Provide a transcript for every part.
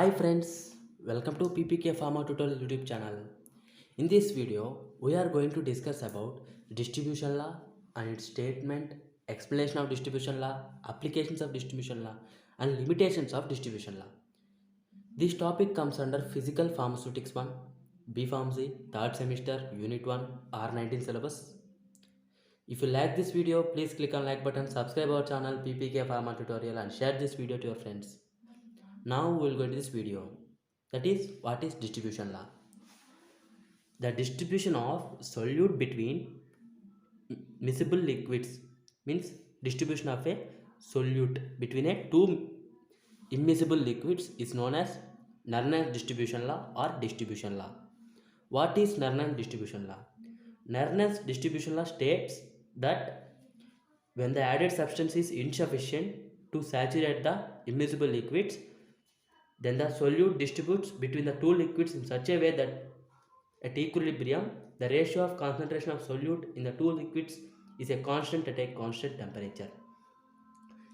Hi friends, welcome to PPK Pharma Tutorial YouTube channel. In this video, we are going to discuss about distribution law and its statement, explanation of distribution law, applications of distribution law, and limitations of distribution law. This topic comes under Physical Pharmaceutics 1, B Pharmacy, 3rd semester, Unit 1, R19 syllabus. If you like this video, please click on like button, subscribe our channel PPK Pharma Tutorial and share this video to your friends. Now we will go into this video. That is, what is distribution law? The distribution of solute between miscible liquids means distribution of a solute between a two immiscible liquids is known as Nernst distribution law or distribution law. What is Nernst distribution law? Nernst distribution law states that when the added substance is insufficient to saturate the immiscible liquids, then the solute distributes between the two liquids in such a way that at equilibrium, the ratio of concentration of solute in the two liquids is a constant at a constant temperature.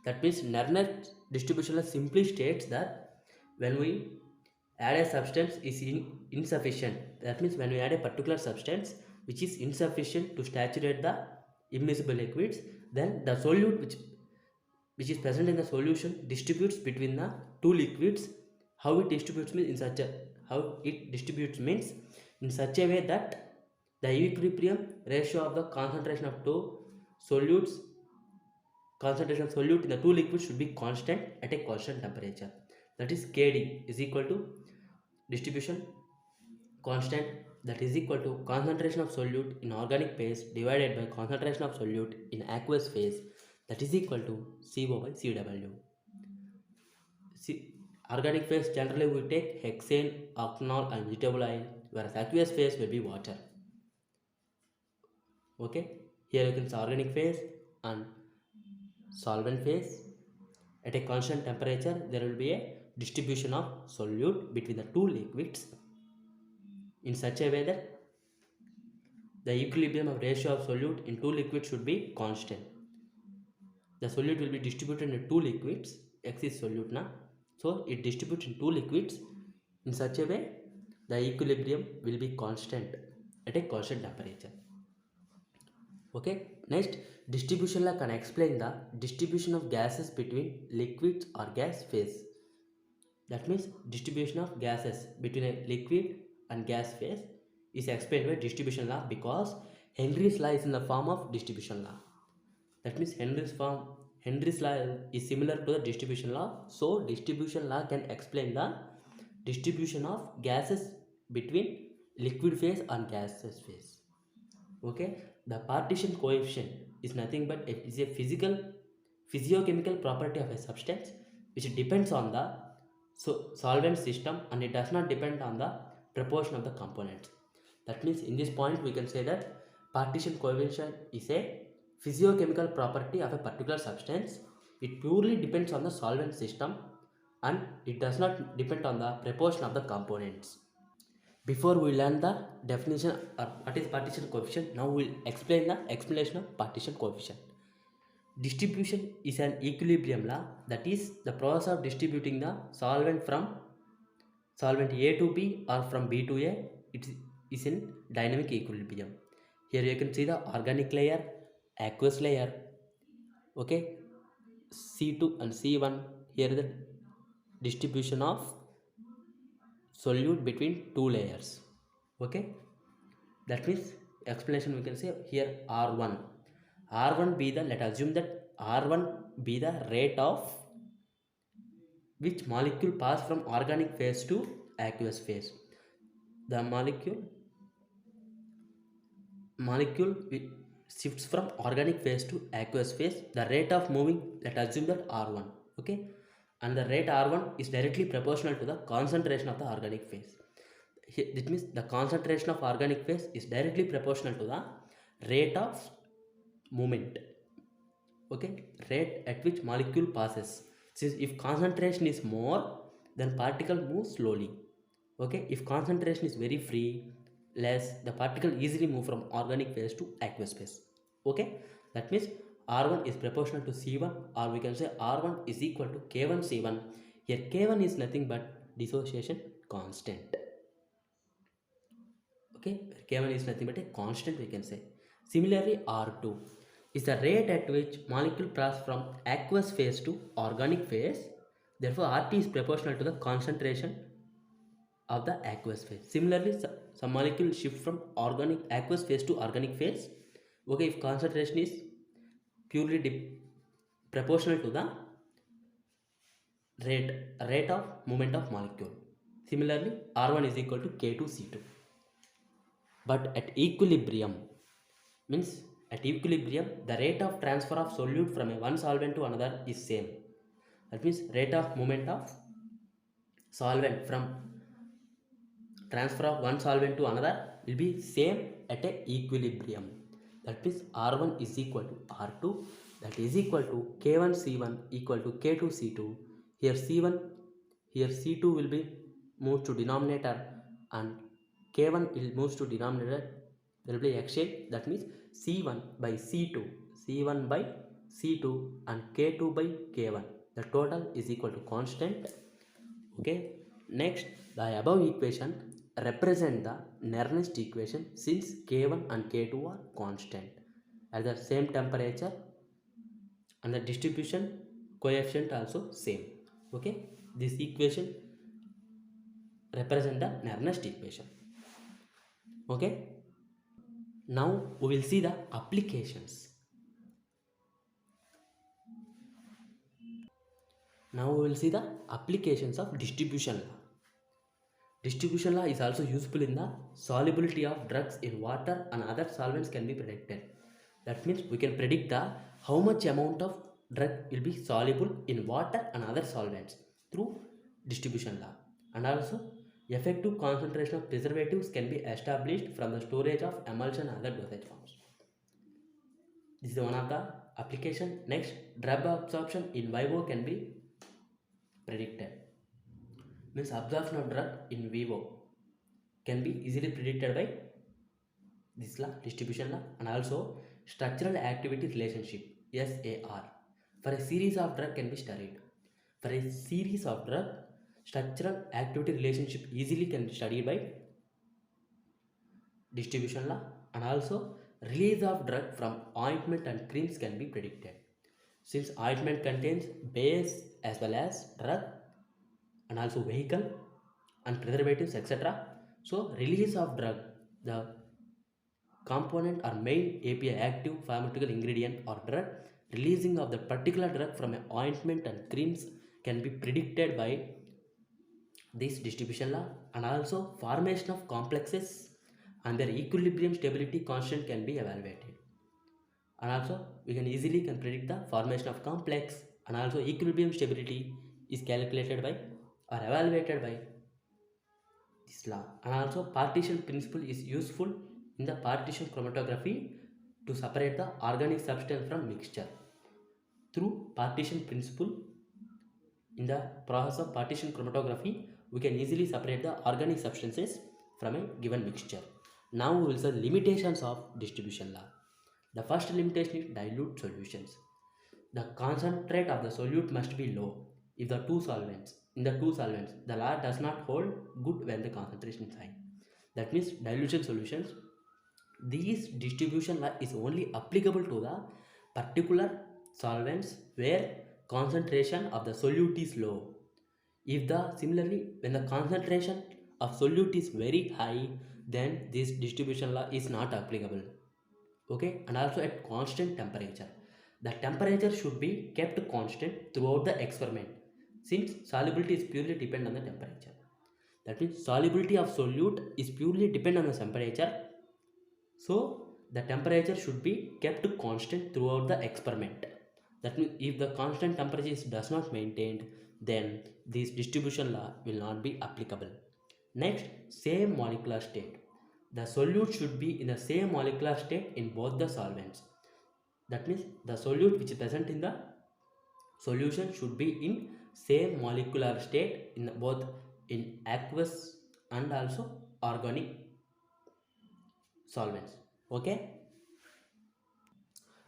That means Nernst distribution simply states that when we add a substance is insufficient, that means when we add a particular substance which is insufficient to saturate the immiscible liquids, then the solute which is present in the solution distributes between the two liquids. How it distributes means in such a way that the equilibrium ratio of the concentration of two solutes concentration of solute in the two liquids should be constant at a constant temperature. That is Kd is equal to distribution constant, that is equal to concentration of solute in organic phase divided by concentration of solute in aqueous phase, that is equal to CO by Cw. Organic phase generally we take hexane, octanol and vegetable oil, whereas aqueous phase will be water. Okay, here you can see organic phase and solvent phase. At a constant temperature, there will be a distribution of solute between the two liquids in such a way that the equilibrium of ratio of solute in two liquids should be constant. The solute will be distributed in two liquids. X is solute now, so it distributes in two liquids in such a way the equilibrium will be constant at a constant temperature. Okay, next, distribution law can explain the distribution of gases between liquids or gas phase. That means distribution of gases between a liquid and gas phase is explained by distribution law because Henry's law is in the form of distribution law. That means Henry's law is similar to the distribution law. So distribution law can explain the distribution of gases between liquid phase and gaseous phase. Okay, the partition coefficient is nothing but it is a physiochemical property of a substance which depends on the solvent system and it does not depend on the proportion of the components. That means in this point we can say that partition coefficient is a physiochemical property of a particular substance. It purely depends on the solvent system and it does not depend on the proportion of the components. Before we learn the definition of what is partition coefficient, now we will explain the explanation of partition coefficient. Distribution is an equilibrium law, that is the process of distributing the solvent from solvent A to B or from B to A. It is in dynamic equilibrium. Here you can see the organic layer, aqueous layer, okay, C2 and C1. Here the distribution of solute between two layers. Okay, that means explanation we can say here R1 be the, let us assume that R1 be the rate of which molecule pass from organic phase to aqueous phase. The molecule shifts from organic phase to aqueous phase. The rate of moving, let us assume that R1. Okay, and the rate R1 is directly proportional to the concentration of the organic phase. This means the concentration of organic phase is directly proportional to the rate of movement. Okay, rate at which molecule passes. Since if concentration is more, then particle moves slowly. Okay, if concentration is very free, less, the particle easily move from organic phase to aqueous phase. Okay, that means R1 is proportional to C1, or we can say R1 is equal to K1 C1. Here K1 is nothing but dissociation constant. Okay, K1 is nothing but a constant, we can say. Similarly, R2 is the rate at which molecule passes from aqueous phase to organic phase. Therefore, RT is proportional to the concentration of the aqueous phase. Similarly, some molecule shift from organic aqueous phase to organic phase. Okay, if concentration is purely proportional to the rate of movement of molecule. Similarly, R1 is equal to K2C2. But at equilibrium, means at equilibrium, the rate of transfer of solute from one solvent to another is same. That means rate of movement of solvent from transfer of one solvent to another will be same at a equilibrium. That means R1 is equal to R2, that is equal to K1C1 equal to K2C2. Here C1, here C2 will be moved to denominator and K1 will move to denominator. There will be exchange. That means C1 by C2, C1 by C2 and K2 by K1. The total is equal to constant. Okay, next the above equation represent the Nernst equation since K1 and K2 are constant at the same temperature and the distribution coefficient also same. Okay, this equation represent the Nernst equation. Okay, now we will see the applications. Now we will see the applications of distribution law. Distribution law is also useful in the solubility of drugs in water and other solvents can be predicted. That means we can predict the how much amount of drug will be soluble in water and other solvents through distribution law. And also effective concentration of preservatives can be established from the storage of emulsion and other dosage forms. This is one of the application. Next, drug absorption in vivo can be predicted. Means absorption of drug in vivo can be easily predicted by this law, distribution law. And also structural activity relationship, SAR, for a series of drug can be studied. For a series of drug, structural activity relationship easily can be studied by distribution law. And also release of drug from ointment and creams can be predicted. Since ointment contains base as well as drug and also vehicle and preservatives, etc. So release of drug, the component or main API, active pharmaceutical ingredient or drug, releasing of the particular drug from an ointment and creams can be predicted by this distribution law. And also formation of complexes and their equilibrium stability constant can be evaluated. And also we can easily predict the formation of complex and also equilibrium stability is calculated by or evaluated by this law. And also partition principle is useful in the partition chromatography to separate the organic substance from mixture. Through partition principle, in the process of partition chromatography, we can easily separate the organic substances from a given mixture. Now we will see the limitations of distribution law. The first limitation is dilute solutions. The concentrate of the solute must be low if the two solvents the law does not hold good when the concentration is high. That means dilution solutions, this distribution law is only applicable to the particular solvents where concentration of the solute is low. If the similarly when the concentration of solute is very high, then this distribution law is not applicable. Okay, and also at constant temperature, the temperature should be kept constant throughout the experiment since solubility is purely depend on the temperature. That means solubility of solute is purely depend on the temperature, so the temperature should be kept constant throughout the experiment. That means if the constant temperature does not maintained, then this distribution law will not be applicable. Next, same molecular state. The solute should be in the same molecular state in both the solvents. That means the solute which is present in the solution should be in same molecular state in both in aqueous and also organic solvents. Okay,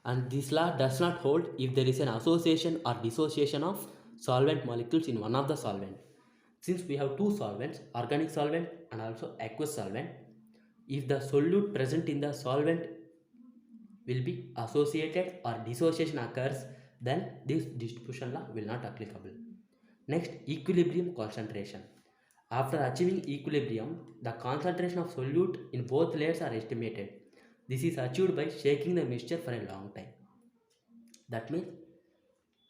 and this law does not hold if there is an association or dissociation of solvent molecules in one of the solvent. Since we have two solvents, organic solvent and also aqueous solvent, if the solute present in the solvent will be associated or dissociation occurs, then this distribution law will not applicable. Next, equilibrium concentration. After achieving equilibrium, the concentration of solute in both layers are estimated. This is achieved by shaking the mixture for a long time. That means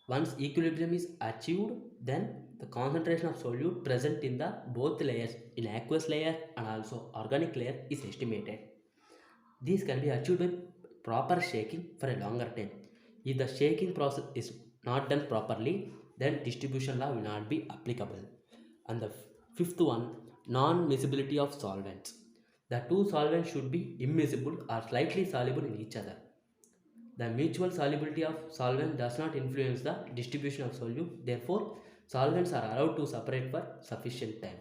once equilibrium is achieved, then the concentration of solute present in the both layers, in aqueous layer and also organic layer, is estimated. These can be achieved by proper shaking for a longer time. If the shaking process is not done properly, then distribution law will not be applicable. And the fifth one, non-miscibility of solvents. The two solvents should be immiscible or slightly soluble in each other. The mutual solubility of solvent does not influence the distribution of solute. Therefore, solvents are allowed to separate for sufficient time.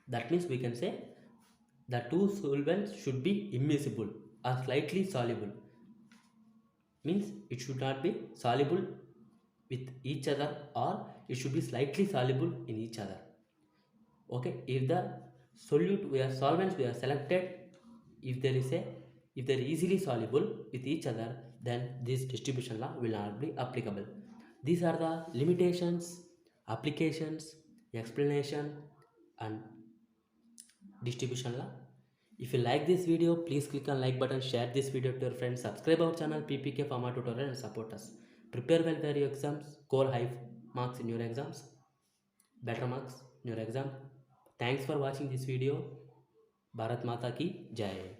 That means we can say the two solvents should be immiscible or slightly soluble. Means it should not be soluble with each other, or it should be slightly soluble in each other. Okay, if the solvents we are selected, if they're easily soluble with each other, then this distribution law will not be applicable. These are the limitations, applications, explanation and distribution law. If you like this video, please click on like button, share this video to your friends, subscribe our channel PPK Pharma Tutorial and support us. Prepare well for your exams, score high marks in your exams, better marks in your exam. Thanks for watching this video. Bharat Mata ki Jai.